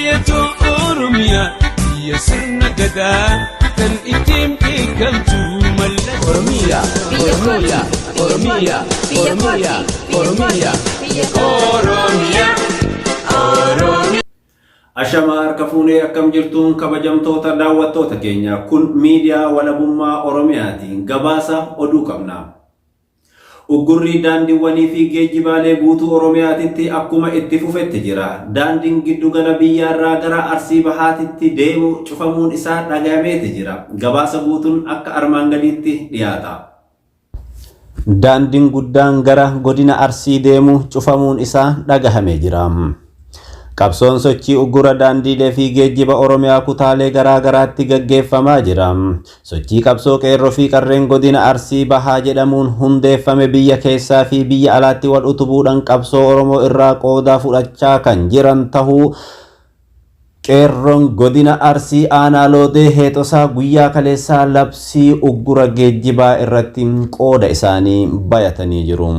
biyatu Oromiyaa biyya sirna gadaa kan ittiin beekamtu malla Oromiyaa Oromiyaa Oromiyaa Oromiyaa Oromiyaa Oromiyaa Oromiyaa. Ashama harka fuunee akkam jirtuun kabajamtoota daawwattoota keenya kun miidiyaa walabummaa Oromiyaatiin gabaasa oduu qabna. Uggurri daandiiwwanii fi geejjibaalee guutuu Oromiyaatitti akkuma itti fufetti jira. Daandiin giddugala biyyaarraa gara Arsii Bahaatitti deemu cufamuun isaa dhagahameeti jira. Gabaasa guutuun akka armaan gadiitti dhiyaata. Daandiin guddaan gara godina Arsii deemu cufamuun isaa dhagahamee jira. Qabsoon sochii uggura daandiilee fi geejjiba Oromiyaa kutaalee garaa garaatti gaggeeffamaa jira. Sochii qabsoo qeerroo fi qarreen godina Arsii Bahaa jedhamuun hundeeffame biyya keessaa fi biyya alaatti wal utubuudhaan qabsoo Oromoo irraa qooda fudhachaa kan jiran tahuu qeerroon godina Arsii aanaa Loodee Heexosaa guyyaa kaleessaa labsii uggura geejjibaa irratti qooda isaanii bayatanii jiru.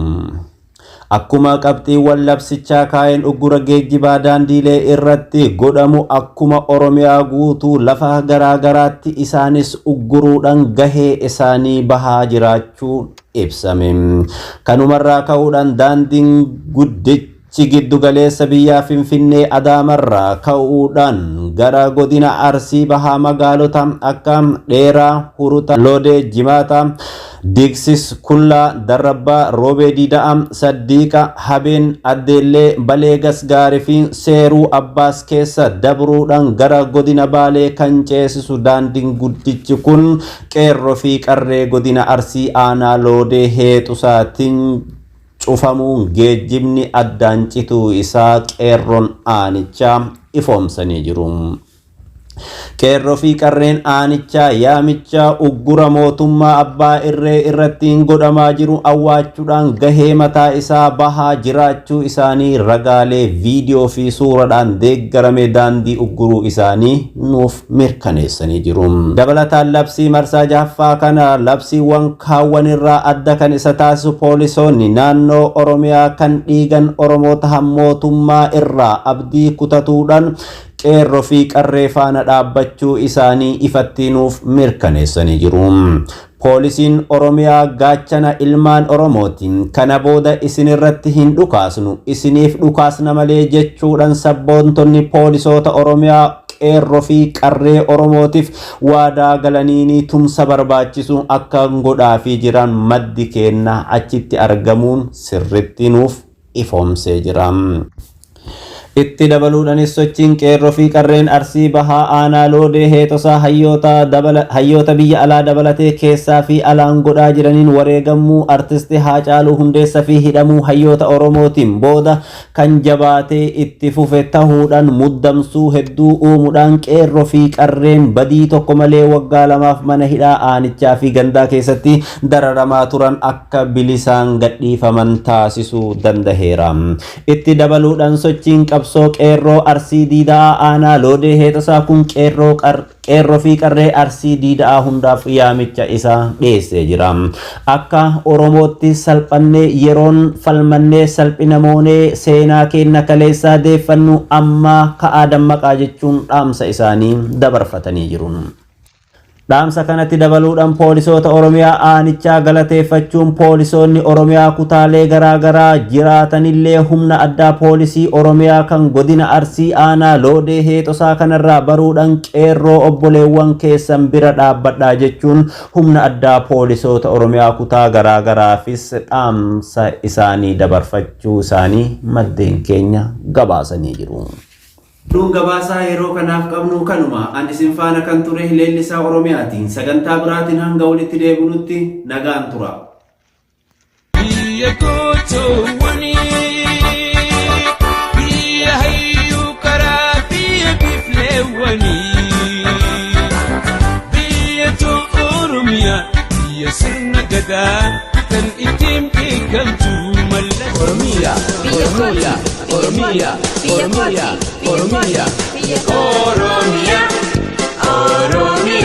Akkuma qabxiiwwan labsichaa kaa'een uggura geejjibaa daandiilee irratti godhamu akkuma Oromiyaa guutuu lafa garaa garaatti isaanis ugguruudhaan gahee isaanii bahaa jiraachuu ibsame. Kanumarraa ka'uudhaan daandiin guddichi giddu galeessa biyyaa Finfinnee Adaamarraa ka'uudhaan gara godina Arsii Bahaa magaalota akka Dheeraa, Huruta, Loodee, Jimaata, Digsis, Kullaa, Darrabbaa, Roobee Diida'am, Saddiiqa, Habeen, Addeellee, Baleegas Gaarii fi Seeruu Abbaas keessa dabruudhaan gara godina Baalee kan ceesisu daandiin guddichi kun qeerroo fi qarree godina Arsii aanaa Loodee Heexosaatiin cufamuun geejjibni addaan cituu isaa qeerroon aanichaa ifoomsanii jiru. Qeerroo fi qarreen aanichaa yaamichaa uggura mootummaa abbaa irree irratti godhamaa jiru awwaachuudhaan gahee mataa isaa bahaa jiraachuu isaanii ragaalee viidiyoo fi suuraadhaan deeggarame daandii ugguruu isaanii nuuf mirkaneessanii jiru. Dabalataan labsii marsaa jahaffaa kana labsiiwwan kaawwan irraa adda kan isa taasisu poolisoonni naannoo Oromiyaa kan dhiigan Oromoota mootummaa irraa abdii kutatuudhaan qeerroo fi qarree faana dhaabbachuu isaanii ifatti nuuf mirkaneessanii jiru. Poolisiin Oromiyaa gaachana ilmaan Oromootiin kana booda isinirratti hin dhukaasnu isiniif dhukaasna malee jechuudhaan sabboontonni poolisoota Oromiyaa qeerroo fi qarree Oromootiif waadaa galaniini tumsa barbaachisu akka godhaafii jiran maddi keenya achitti argamuun sirritti nuuf ifoomsee jira. Itti dabaluudhaanis sochiin qeerroo fi qarreen Arsii Bahaa aanaa Loodee Heexosaa hayyoota biyya alaa dabalatee keessaa fi alaan godhaa jiraniin wareegamuu artistii Haacaaluu Hundeessaa fi hidhamuu hayyoota Oromootiin booda kan jabaatee itti fufe tahuudhaan muddamsuu hedduu uumuudhaan qeerroo fi qarreen badii tokko malee waggaa lamaaf mana hidhaa aanichaa fi gandaa keessatti dararamaa turan akka bilisaan gadhiifaman taasisuu dandaheera. Itti dabaluudhaan sochiin qabsoo qeerroo Arsii Diidaa aanaa Loodee Heexosaa kun qeerroo fi qarree Arsii Diidaa hundaaf yaamicha isaa dhiyeessee jira. Akka Oromootti salphannee yeroon falmannee salphina moonee seenaa keenya kaleessaa deeffannu amma ka'aa dammaqaa jechuun dhaamsa isaanii dabarfatanii jiru. Dhaamsa kanatti dabaluudhaan poolisoota Oromiyaa aanichaa galateeffachuun poolisoonni Oromiyaa kutaalee garaa garaa jiraatanillee humna addaa poolisii Oromiyaa kan godina Arsii aanaa Loodee Heexosaa kanarraa baruudhaan qeerroo obboleewwan keessan bira dhaabbadhaa jechuun humna addaa poolisoota Oromiyaa kutaa garaa garaafis dhaamsa isaanii dabarfachuu isaanii maddeen keenya gabaasanii jiru. Gabaasaa yeroo kanaaf qabnu kanuma an isin faana kan ture leellisaa Oromiyaatiin sagantaa biraatiin hanga walitti deebinutti nagaan tura. Biyya gootoowwanii biyya hayyuu karaa biyya bifleewwanii biyyatu Oromiyaa biyya sirna gadaa kan ittiin beekamtu malla Oromiyaa Oromiyaa Oromiyaa Oromiyaa Oromiyaa Oromiyaa Oromiyaa